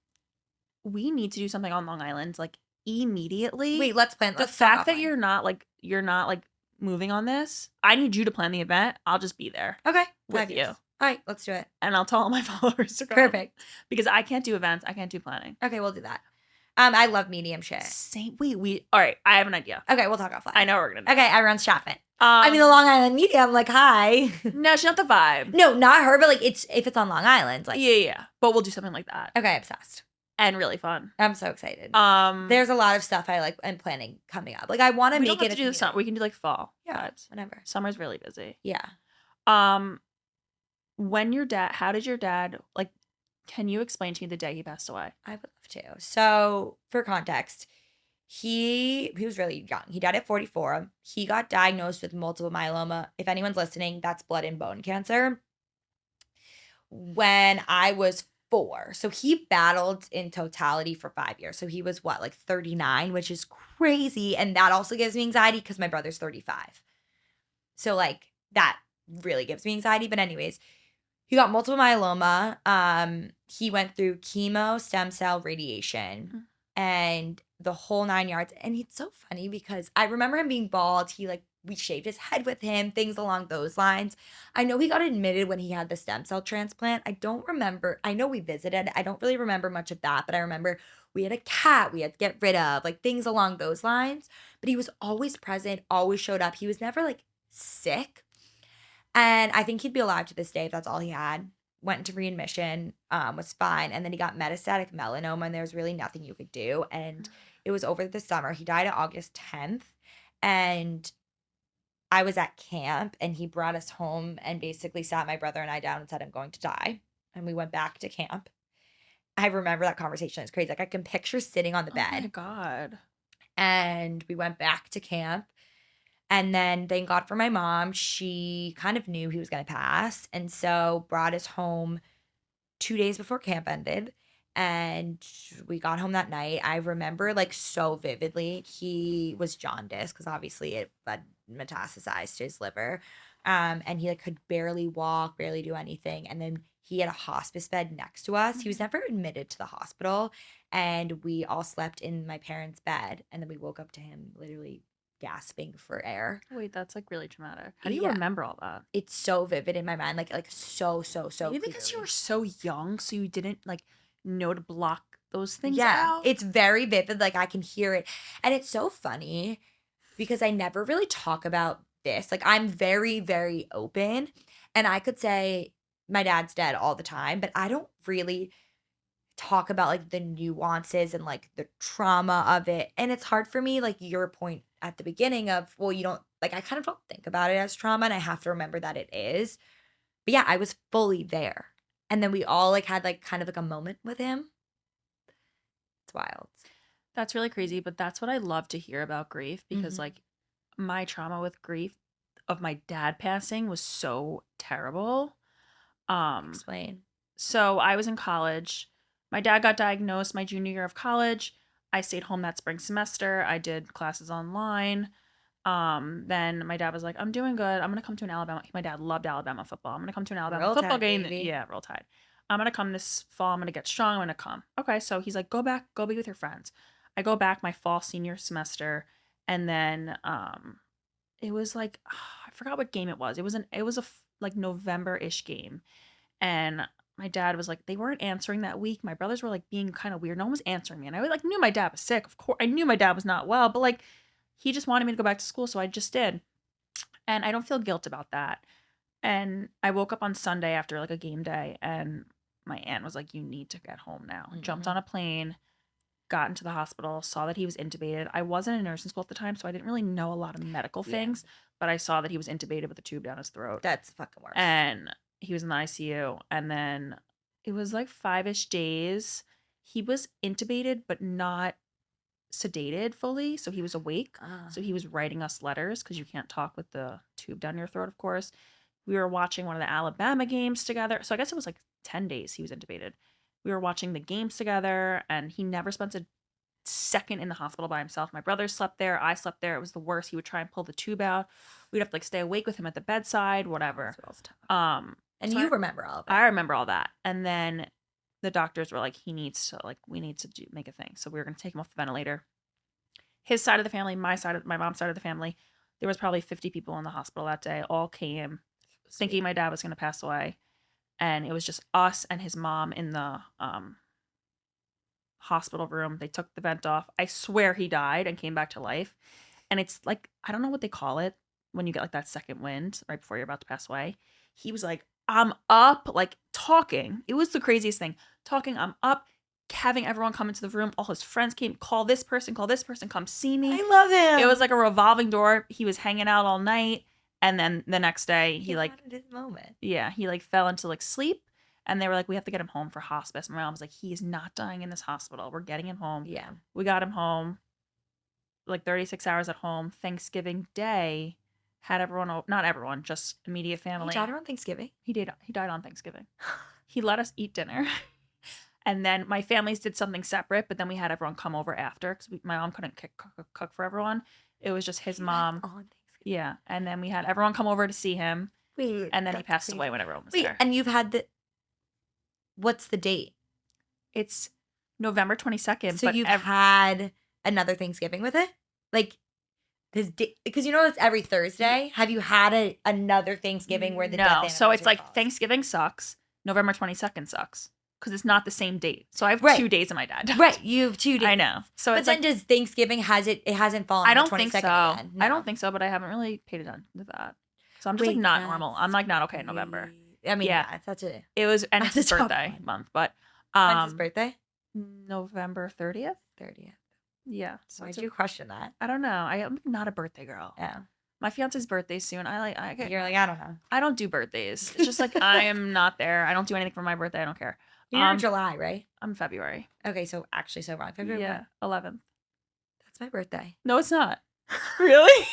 We need to do something on Long Island, like, immediately. Wait, let's plan. The fact that you're not moving on this, I need you to plan the event. I'll just be there. Okay. With you. All right, let's do it. And I'll tell all my followers to come. Perfect. Because I can't do events. I can't do planning. Okay, we'll do that. I love medium shit. All right, I have an idea. Okay, we'll talk offline. I know what we're going to do. Okay, everyone's shopping. I mean, the Long Island medium, like, hi. No, she's not the vibe. No, not her, but like, if it's on Long Island, like. Yeah. But we'll do something like that. Okay, obsessed. And really fun. I'm so excited. There's a lot of stuff I like and planning coming up. Like, I want to make it. Do the we can do like fall. Yeah, whenever. Summer's really busy. Yeah. How did your dad, like, can you explain to me the day he passed away? I would love to. So, for context, he was really young. He died at 44. He got diagnosed with multiple myeloma. If anyone's listening, that's blood and bone cancer. When I was 4. So he battled in totality for 5 years. So he was like 39, which is crazy. And that also gives me anxiety because my brother's 35. So like that really gives me anxiety. But anyways, he got multiple myeloma. He went through chemo, stem cell, radiation, and the whole 9 yards. And it's so funny because I remember him being bald. We shaved his head with him, things along those lines. I know he got admitted when he had the stem cell transplant. I don't remember. I know we visited. I don't really remember much of that, but I remember we had a cat we had to get rid of, like things along those lines. But he was always present, always showed up. He was never like sick. And I think he'd be alive to this day if that's all he had. Went into readmission, was fine. And then he got metastatic melanoma and there was really nothing you could do. And it was over the summer. He died on August 10th. And I was at camp and he brought us home and basically sat my brother and I down and said, I'm going to die. And we went back to camp. I remember that conversation. It's crazy. Like I can picture sitting on the bed. Oh my God. And we went back to camp. And then thank God for my mom. She kind of knew he was going to pass. And so brought us home 2 days before camp ended, and we got home that night. I remember, like, so vividly, he was jaundiced because obviously it had metastasized to his liver, and he, like, could barely walk, barely do anything, and then he had a hospice bed next to us. He was never admitted to the hospital, and we all slept in my parents' bed, and then we woke up to him literally gasping for air. Wait, that's like really traumatic. How do you Yeah. remember all that? It's so vivid in my mind, like so Maybe because you clearly. were so young, so you didn't like know to block those things Yeah, out. it's very vivid, like, I can hear it, and it's so funny because I never really talk about this, like, I'm very, very open, and I could say my dad's dead all the time, but I don't really talk about, like, the nuances and, like, the trauma of it, and it's hard for me, like, your point at the beginning of, well, you don't like, I kind of don't think about it as trauma, and I have to remember that it is, but yeah, I was fully there, and then we all, like, had, like, kind of, like, a moment with him. It's wild. That's really crazy, but that's what I love to hear about grief because Mhm. like my trauma with grief of my dad passing was so terrible. Um Explain. so I was in college. My dad got diagnosed my junior year of college. I stayed home that spring semester. I did classes online. Then my dad was like, "I'm doing good. I'm gonna come to an Alabama." My dad loved Alabama football. "I'm gonna come to an Alabama Roll football Tide, game." baby. Yeah, Roll Tide. "I'm gonna come this fall. I'm gonna get strong. I'm gonna come." Okay, so he's like, "Go back. Go be with your friends." I go back my fall senior semester, and then it was like I forgot what game it was. Like November-ish game, and my dad was like, they weren't answering that week. My brothers were like being kind of weird. No one was answering me, and I like knew my dad was sick. Of course, I knew my dad was not well, but like he just wanted me to go back to school, so I just did. And I don't feel guilt about that. And I woke up on Sunday after like a game day, and my aunt was like, "You need to get home now." Jumped on a plane, got into the hospital, saw that he was intubated. I wasn't in nursing school at the time, so I didn't really know a lot of medical Yeah. things, but I saw that he was intubated with a tube down his throat. That's fucking worse. And he was in the ICU. And then it was like 5-ish days. He was intubated, but not sedated fully. So he was awake. So he was writing us letters because you can't talk with the tube down your throat, of course. We were watching one of the Alabama games together. So I guess it was like 10 days he was intubated. We were watching the games together, and he never spent a second in the hospital by himself. My brother slept there. I slept there. It was the worst. He would try and pull the tube out. We'd have to like stay awake with him at the bedside, whatever. And So you remember all of it. I remember all that. And then the doctors were like, we need to make a thing. So we were going to take him off the ventilator. His side of the family, my mom's side of the family, there was probably 50 people in the hospital that day, all came thinking my dad was going to pass away. And it was just us and his mom in the hospital room. They took the vent off. I swear he died and came back to life. And it's like, I don't know what they call it when you get like that second wind right before you're about to pass away. He was like, "I'm up," like talking. It was the craziest thing. Talking, "I'm up," having everyone come into the room. All his friends came, call this person, come see me. I love him. It was like a revolving door. He was hanging out all night. And then the next day he like, had his moment. yeah, he like fell into like sleep. And they were like, "We have to get him home for hospice." My mom was like, "He is not dying in this hospital. We're getting him home." Yeah. We got him home, like 36 hours at home. Thanksgiving Day, had everyone, not everyone, just immediate family. He died on Thanksgiving. He died on Thanksgiving. He let us eat dinner. And then my families did something separate, but then we had everyone come over after because my mom couldn't cook for everyone. It was just his mom. On Thanksgiving. Yeah. And then we had everyone come over to see him. Wait. And then he passed away when everyone was there. And you've had what's the date? It's November 22nd. So but you've had another Thanksgiving with it? Like this day, because you know it's every Thursday. Have you had another Thanksgiving where the death No, so it's anniversary like falls? Thanksgiving sucks. November 22nd sucks because it's not the same date. So I have Right. 2 days of my dad. Right, you have 2 days. I know. So But it's then like, does Thanksgiving it hasn't fallen I on the don't think 22nd so. again? I No. don't think so, but I haven't really paid attention to that. So I'm just like Wait, not normal. I'm that's like not okay in November. I mean, Yeah. yeah, it's such a. It was, and it's That's his a tough birthday one. month, but When's his birthday? November 30th. 30th. Yeah. So Why'd you question that? I don't know. I'm not a birthday girl. Yeah. My fiance's birthday's soon. You're like, I don't know. I don't do birthdays. It's just like I am not there. I don't do anything for my birthday. I don't care. You're in July, right? I'm February. Okay, so actually so wrong. February Yeah, what? 11th. That's my birthday. No, it's not. Really?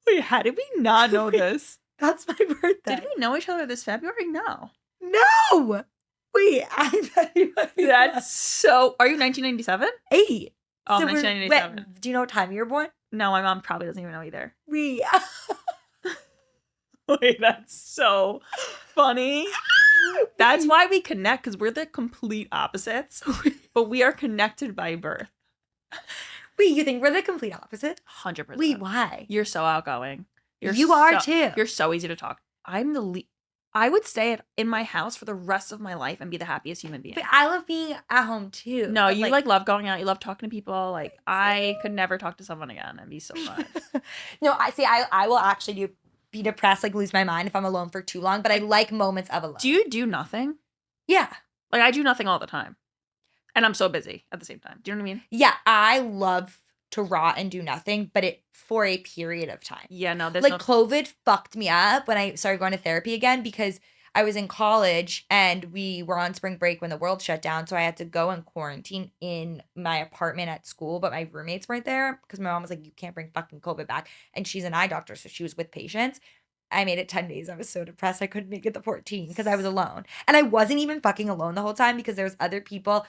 Wait, how did we not know this? That's my birthday. Did we know each other this February? No. No! Wait, I thought you were That's so. Are you 1997? 8. Oh, So we're- 1997. wait, do you know what time you were born? No, my mom probably doesn't even know either. We. Wait, that's so funny. That's why we connect, because we're the complete opposites, but we are connected by birth. Wait, you think we're the complete opposite? 100%. Wait, why? You're so outgoing. You are too. You're so easy to talk. I would stay in my house for the rest of my life and be the happiest human being. But I love being at home too. No, but you love going out. You love talking to people. Like, I could never talk to someone again and be so fun. No, I will actually be depressed, like lose my mind if I'm alone for too long, but I like moments of alone. Do you do nothing? Yeah. Like, I do nothing all the time. And I'm so busy at the same time. Do you know what I mean? Yeah, I love to rot and do nothing, but it for a period of time. Yeah, no, there's like COVID fucked me up when I started going to therapy again because I was in college and we were on spring break when the world shut down. So I had to go and quarantine in my apartment at school, but my roommates weren't there because my mom was like, you can't bring fucking COVID back. And she's an eye doctor, so she was with patients. I made it 10 days. I was so depressed. I couldn't make it the 14 because I was alone. And I wasn't even fucking alone the whole time because there was other people,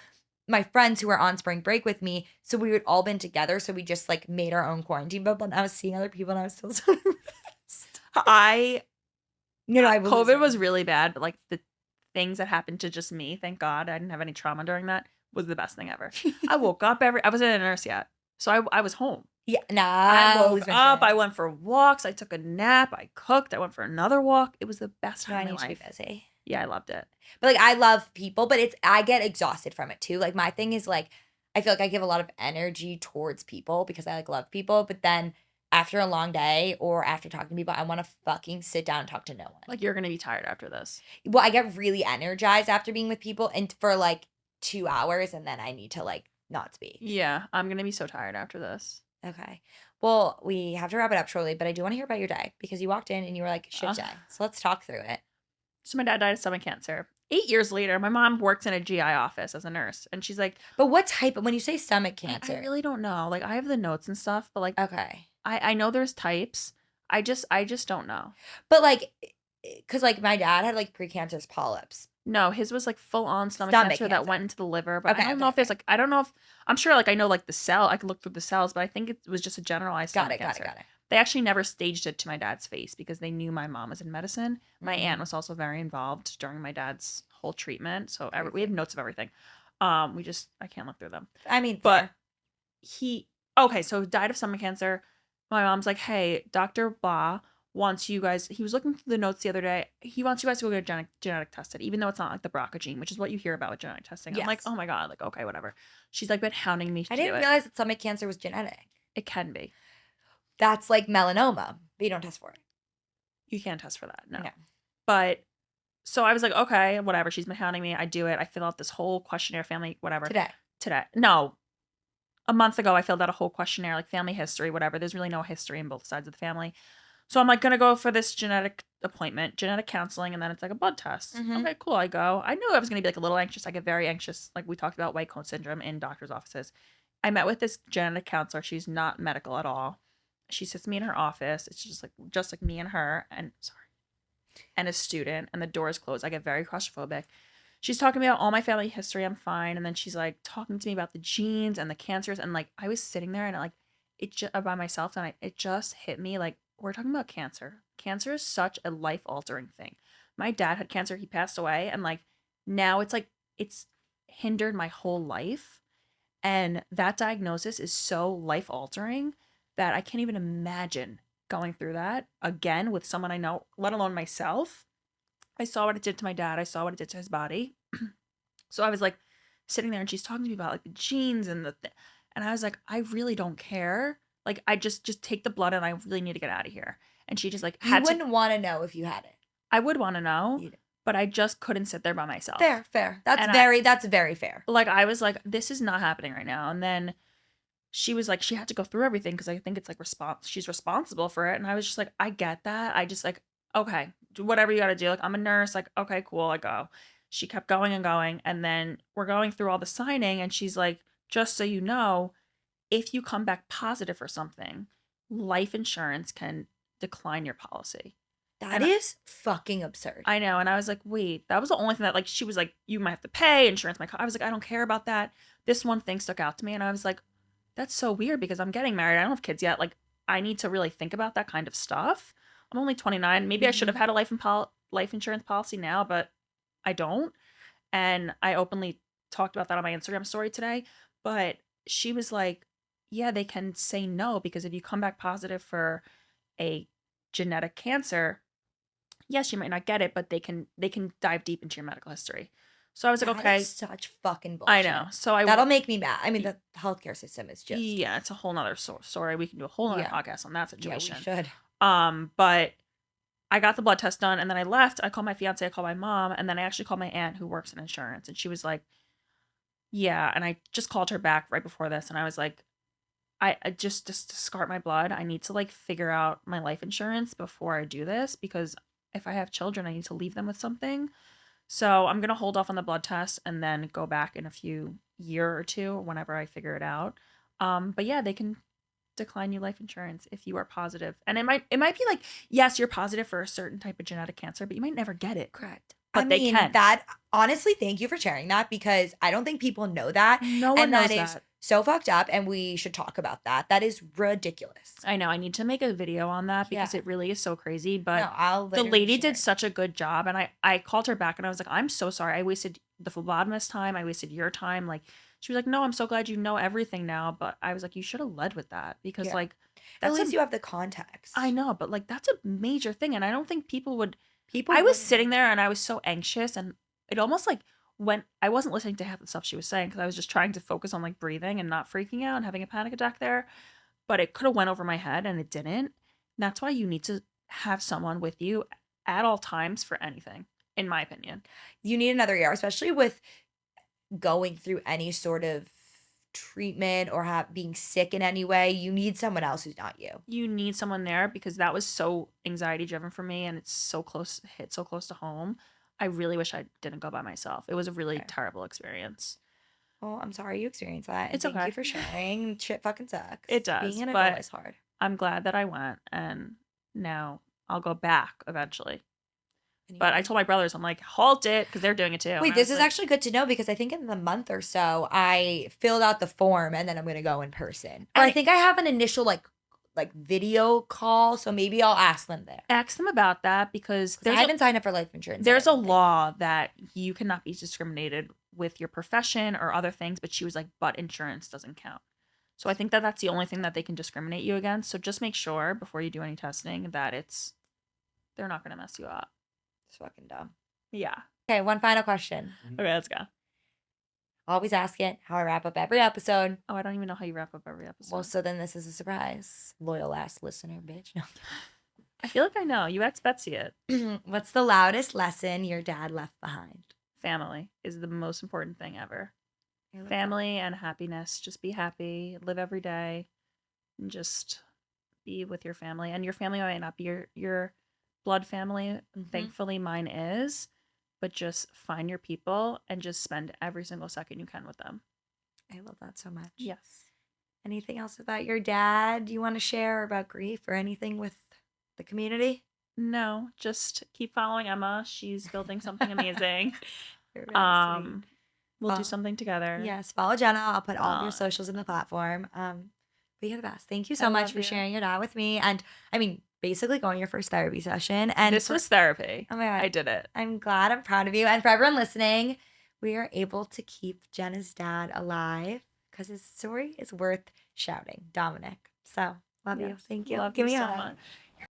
my friends who were on spring break with me. So we would all been together. So we just like made our own quarantine bubble. And I was seeing other people and I was still so depressed. COVID was really bad, but like the things that happened to just me, thank God I didn't have any trauma during that, was the best thing ever. I woke up I wasn't a nurse yet. So I was home. Yeah, I woke up, I went for walks, I took a nap, I cooked, I went for another walk. It was the best time of my life. To be busy. Yeah, I loved it. But like I love people, but I get exhausted from it too. Like my thing is like I feel like I give a lot of energy towards people because I like love people, but then after a long day or after talking to people, I want to fucking sit down and talk to no one. Like you're gonna be tired after this. Well, I get really energized after being with people and for like 2 hours and then I need to like not speak. Yeah, I'm gonna be so tired after this. Okay. Well, we have to wrap it up shortly, but I do want to hear about your day because you walked in and you were like, shit day. So let's talk through it. So my dad died of stomach cancer. 8 years later, my mom works in a GI office as a nurse. And she's like... But what type? When you say stomach cancer? I really don't know. Like, I have the notes and stuff, but like... Okay. I know there's types. I just don't know. But like... Because like my dad had like precancerous polyps. No, his was like full on stomach cancer that went into the liver. But I don't know if there's like... I don't know if... I'm sure like I know like the cell. I could look through the cells, but I think it was just a generalized stomach cancer. Got it. They actually never staged it to my dad's face because they knew my mom was in medicine. My aunt was also very involved during my dad's whole treatment. So we have notes of everything. I can't look through them. I mean, but so died of stomach cancer. My mom's like, hey, Dr. Blah wants you guys, he was looking through the notes the other day. He wants you guys to go get genetic tested, even though it's not like the BRCA gene, which is what you hear about with genetic testing. Yes. I'm like, oh my God, like, okay, whatever. She's like been hounding me to do it. I didn't realize that stomach cancer was genetic. It can be. That's like melanoma, but you don't test for it. You can't test for that, no. But, so I was like, okay, whatever. She's been hounding me. I do it. I fill out this whole questionnaire, family, whatever. Today. No. A month ago, I filled out a whole questionnaire, like family history, whatever. There's really no history in both sides of the family. So I'm like, going to go for this genetic appointment, genetic counseling, and then it's like a blood test. Mm-hmm. Okay, cool. I go. I knew I was going to be like a little anxious. I get very anxious. Like we talked about white coat syndrome in doctor's offices. I met with this genetic counselor. She's not medical at all. She sits me in her office. It's just like me and her and a student, and the door is closed. I get very claustrophobic. She's talking about all my family history. I'm fine. And then she's like talking to me about the genes and the cancers. And like, I was sitting there and like, it just by myself. And it just hit me like, we're talking about cancer. Cancer is such a life altering thing. My dad had cancer. He passed away. And like, now it's like, it's hindered my whole life. And that diagnosis is so life altering that I can't even imagine going through that again with someone I know, let alone myself. I saw what it did to my dad. I saw what it did to his body. So I was like sitting there and she's talking to me about like the genes and and I was like, I really don't care. Like I just take the blood and I really need to get out of here. And she just like you wouldn't want to know if you had it. I would want to know, but I just couldn't sit there by myself. Fair. That's very fair. Like I was like, this is not happening right now. And then she was like, she had to go through everything because I think it's like she's responsible for it. And I was just like, I get that. I just like, okay, do whatever you got to do. Like, I'm a nurse. Like, okay, cool. I go. She kept going and going. And then we're going through all the signing. And she's like, just so you know, if you come back positive for something, life insurance can decline your policy. That is fucking absurd. I know. And I was like, wait, that was the only thing that, like, she was like, you might have to pay insurance, my car. I was like, I don't care about that. This one thing stuck out to me. And I was like, that's so weird because I'm getting married. I don't have kids yet. Like, I need to really think about that kind of stuff. I'm only 29. Maybe I should have had a life insurance policy now, but I don't. And I openly talked about that on my Instagram story today. But she was like, yeah, they can say no because if you come back positive for a genetic cancer, yes, you might not get it, but they can dive deep into your medical history. So I was like, okay, such fucking bullshit. I know. So that'll make me mad. I mean, the healthcare system is just it's a whole nother story. We can do a whole nother podcast on that situation. Yeah, we should. But I got the blood test done, and then I left. I called my fiance, I called my mom, and then I actually called my aunt who works in insurance, and she was like, yeah. And I just called her back right before this, and I was like, I just to start my blood, I need to like figure out my life insurance before I do this because if I have children, I need to leave them with something. So I'm gonna hold off on the blood test and then go back in a year or two whenever I figure it out. But yeah, they can decline you life insurance if you are positive, and it might be like, yes, you're positive for a certain type of genetic cancer, but you might never get it. Correct. But they can. That honestly, thank you for sharing that because I don't think people know that. No one knows that. Is so fucked up, and we should talk about that. That is ridiculous. I know. I need to make a video on that because it really is so crazy. But no, the lady did such a good job, and I called her back and I was like, I'm so sorry. I wasted the phlebotomist time. I wasted your time. Like, she was like, no, I'm so glad you know everything now. But I was like, you should have led with that because like, at least you have the context. I know, but like that's a major thing, and I don't think people would. I was sitting there and I was so anxious, and it almost like when I wasn't listening to half the stuff she was saying because I was just trying to focus on like breathing and not freaking out and having a panic attack there. But it could have went over my head and it didn't. That's why you need to have someone with you at all times for anything, in my opinion. You need another ear, especially with going through any sort of treatment or being sick in any way. You need someone else who's not you. You need someone there because that was so anxiety driven for me, and it's hit so close to home. I really wish I didn't go by myself. It was a really terrible experience. Well, I'm sorry you experienced that. It's Thank you for sharing. Shit fucking sucks. It does. Being an adult is hard. I'm glad that I went, and now I'll go back eventually. But I told my brothers, I'm like, halt it, because they're doing it too. Wait, this is actually good to know because I think in the month or so, I filled out the form and then I'm going to go in person. Or I think I have an initial like video call, so maybe I'll ask them there. Ask them about that because I haven't signed up for life insurance. There's a law that you cannot be discriminated with your profession or other things, but she was like, but insurance doesn't count. So I think that that's the only thing that they can discriminate you against. So just make sure before you do any testing that they're not going to mess you up. It's fucking dumb. Yeah. Okay, one final question. Okay, let's go. Always ask it how I wrap up every episode. Oh, I don't even know how you wrap up every episode. Well, so then this is a surprise. Loyal ass listener, bitch. No. I feel like I know. You ex Betsy it. What's the loudest lesson your dad left behind? Family is the most important thing ever. Family and happiness. Just be happy. Live every day. And just be with your family. And your family might not be your blood family. Mm-hmm. Thankfully, mine is. But just find your people and just spend every single second you can with them. I love that so much. Yes. Anything else about your dad you want to share about grief or anything with the community? No, just keep following Emma. She's building something amazing. You're really sweet. We'll do something together. Yes, follow Jenna. I'll put all of your socials in the platform. But you're the best. Thank you so much for sharing your dad with me. And I mean, basically going your first therapy session. And this was therapy. Oh my God. I did it. I'm glad. I'm proud of you. And for everyone listening, we are able to keep Jenna's dad alive because his story is worth shouting. Dominic. So love you. Thank you. Love you so much.